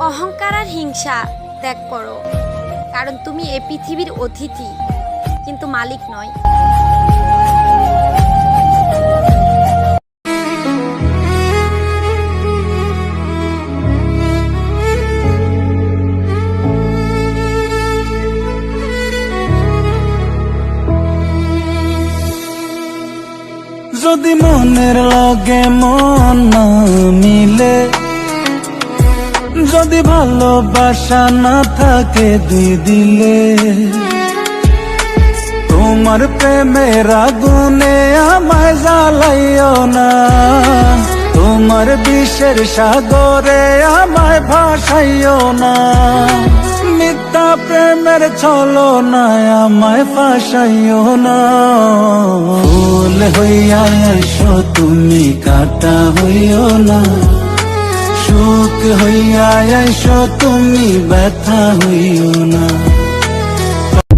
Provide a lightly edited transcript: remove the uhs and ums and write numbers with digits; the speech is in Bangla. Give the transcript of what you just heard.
অহংকার আর হিংসা ত্যাগ করো, কারণ তুমি এ পৃথিবীর অতিথি কিন্তু মালিক নয়। যদি মনের লগে মন না মিলে, যদি ভালোবাসা না থাকে দুই দিলে, তোমার প্রেমের আগুনে আমায় জ্বালাইও না, তোমার বিষের সাগরে আমায় ভাসাইও না, মিথ্যা প্রেমের ছলনায় আমায় ফাঁসাইও না। ফুল হইয়া এসো তুমি, কাঁটা হইও না, সুখ হইয়া এসো তুমি, ব্যথা হইও না।